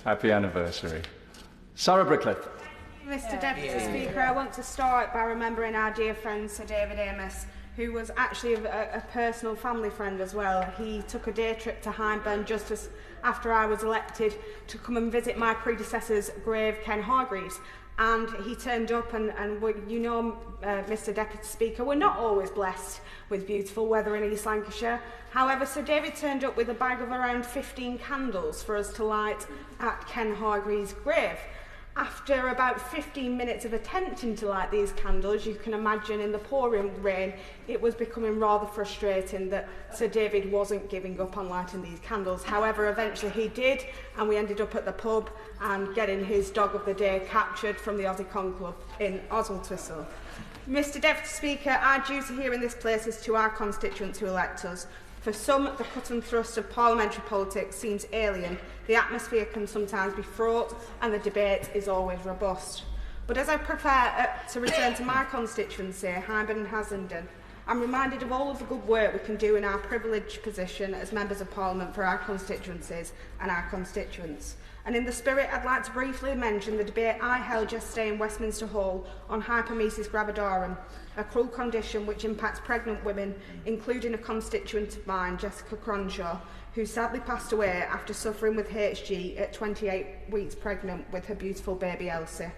Happy anniversary. Sara Brickliff. Mr Deputy Speaker, I want to start by remembering our dear friend Sir David Amos, who was actually a personal family friend as well. He took a day trip to Hyndburn just after I was elected to come and visit my predecessor's grave, Ken Hargreaves. And he turned up and you know, Mr Deputy Speaker, we're not always blessed with beautiful weather in East Lancashire. However, Sir David turned up with a bag of around 15 candles for us to light at Ken Hargreaves' grave. After about 15 minutes of attempting to light these candles, you can imagine in the pouring rain, it was becoming rather frustrating that Sir David wasn't giving up on lighting these candles. However, eventually he did, and we ended up at the pub and getting his dog of the day captured from the Aussie Con Club in Oswaldtwistle. Mr Deputy Speaker, our duty here in this place is to our constituents who elect us. For some, the cut and thrust of parliamentary politics seems alien, the atmosphere can sometimes be fraught, and the debate is always robust. But as I prepare to return to my constituency, Hyndburn and Haslingden, I'm reminded of all of the good work we can do in our privileged position as members of Parliament for our constituencies and our constituents. And in the spirit, I'd like to briefly mention the debate I held yesterday in Westminster Hall on hyperemesis gravidarum, a cruel condition which impacts pregnant women, including a constituent of mine, Jessica Cronshaw, who sadly passed away after suffering with HG at 28 weeks pregnant with her beautiful baby Elsie.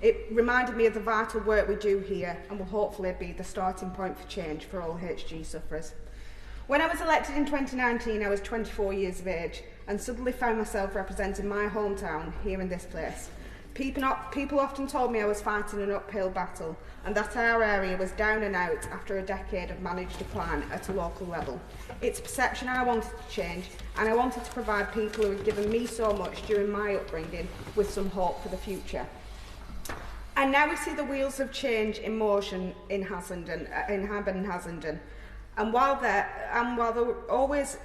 It reminded me of the vital work we do here and will hopefully be the starting point for change for all HG sufferers. When I was elected in 2019, I was 24 years of age and suddenly found myself representing my hometown here in this place. People often told me I was fighting an uphill battle and that our area was down and out after a decade of managed decline at a local level. It's a perception I wanted to change, and I wanted to provide people who had given me so much during my upbringing with some hope for the future. And now we see the wheels of change in motion in Hyndburn and Haslingden. And while there will always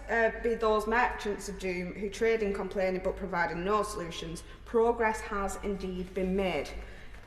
be those merchants of doom who trade in complaining but providing no solutions, progress has indeed been made.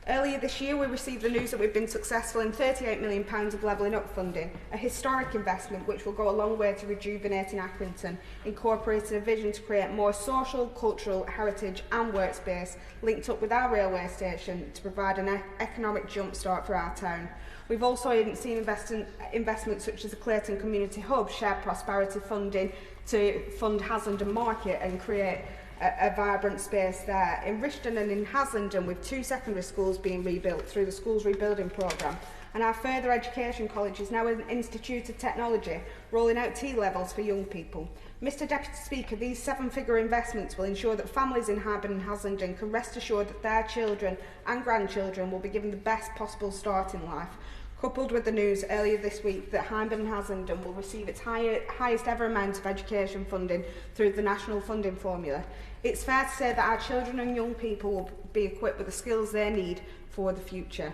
Earlier this year, we received the news that we've been successful in £38 million of levelling up funding, a historic investment which will go a long way to rejuvenating Accrington, incorporating a vision to create more social, cultural, heritage and workspace linked up with our railway station to provide an economic jumpstart for our town. We've also seen investments such as the Clayton Community Hub, shared prosperity funding to fund Haslingden Market and create a vibrant space there. In Rishton and in Haslingden, with 2 secondary schools being rebuilt through the Schools Rebuilding Programme, and our further education college is now an Institute of Technology, rolling out T-levels for young people. Mr Deputy Speaker, these 7-figure investments will ensure that families in Hyndburn and Haslingden can rest assured that their children and grandchildren will be given the best possible start in life, coupled with the news earlier this week that Hyndburn and Haslingden will receive its highest ever amount of education funding through the National Funding Formula. It's fair to say that our children and young people will be equipped with the skills they need for the future.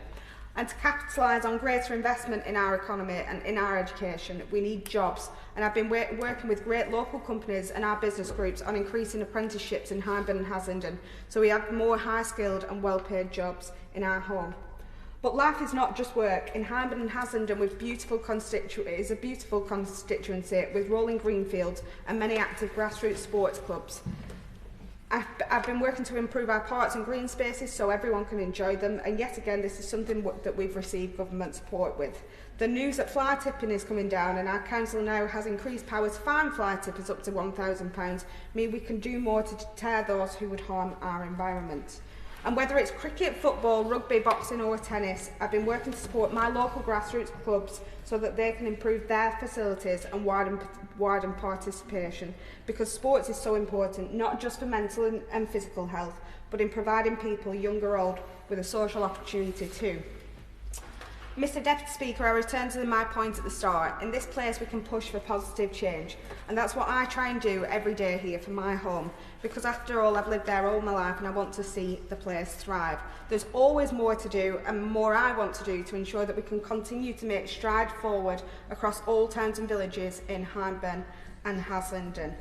And to capitalise on greater investment in our economy and in our education, we need jobs. And I've been working with great local companies and our business groups on increasing apprenticeships in Hyndburn and Haslingden, so we have more high-skilled and well-paid jobs in our home. But life is not just work. In Hyndburn and Haslingden, with is a beautiful constituency with rolling greenfields and many active grassroots sports clubs. I've been working to improve our parks and green spaces so everyone can enjoy them, and yet again this is something that we've received government support with. The news that fly tipping is coming down and our council now has increased powers to fine fly tippers up to £1,000 mean we can do more to deter those who would harm our environment. And whether it's cricket, football, rugby, boxing or tennis, I've been working to support my local grassroots clubs so that they can improve their facilities and widen participation, because sports is so important, not just for mental and physical health, but in providing people, young or old, with a social opportunity too. Mr Deputy Speaker, I return to my point at the start. In this place we can push for positive change, and that's what I try and do every day here for my home, because after all I've lived there all my life and I want to see the place thrive. There's always more to do and more I want to do to ensure that we can continue to make stride forward across all towns and villages in Hyndburn and Haslingden.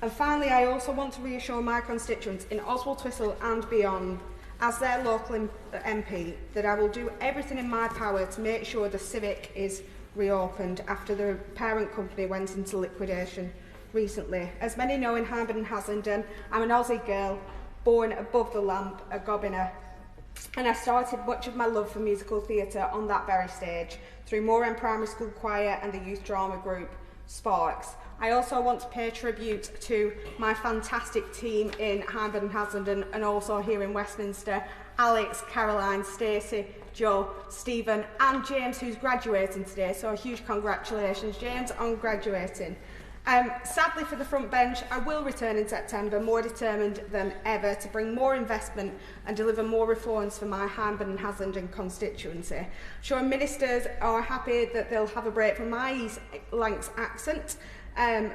And finally, I also want to reassure my constituents in Oswaldtwistle and beyond, as their local MP, that I will do everything in my power to make sure the Civic is reopened after the parent company went into liquidation recently. As many know, in Hyndburn and Haslingden, I'm an Aussie girl born above the lamp at Gobiner. And I started much of my love for musical theatre on that very stage, through Moor End Primary School Choir and the youth drama group, Sparks. I also want to pay tribute to my fantastic team in Hyndburn and Haslingden and also here in Westminster, Alex, Caroline, Stacey, Joe, Stephen and James, who's graduating today, so a huge congratulations James on graduating. Sadly for the front bench, I will return in September more determined than ever to bring more investment and deliver more reforms for my Hyndburn and Haslingden constituency. I'm sure ministers are happy that they'll have a break from my East Lancs accent,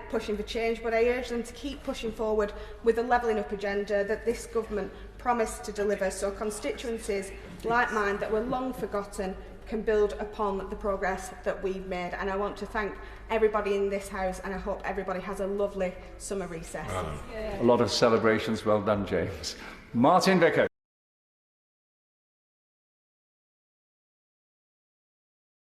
pushing for change, but I urge them to keep pushing forward with the levelling up agenda that this government promised to deliver, so constituencies like mine that were long forgotten can build upon the progress that we've made. And I want to thank everybody in this house, and I hope everybody has a lovely summer recess. A lot of celebrations. Well done, James. Martin Vicker.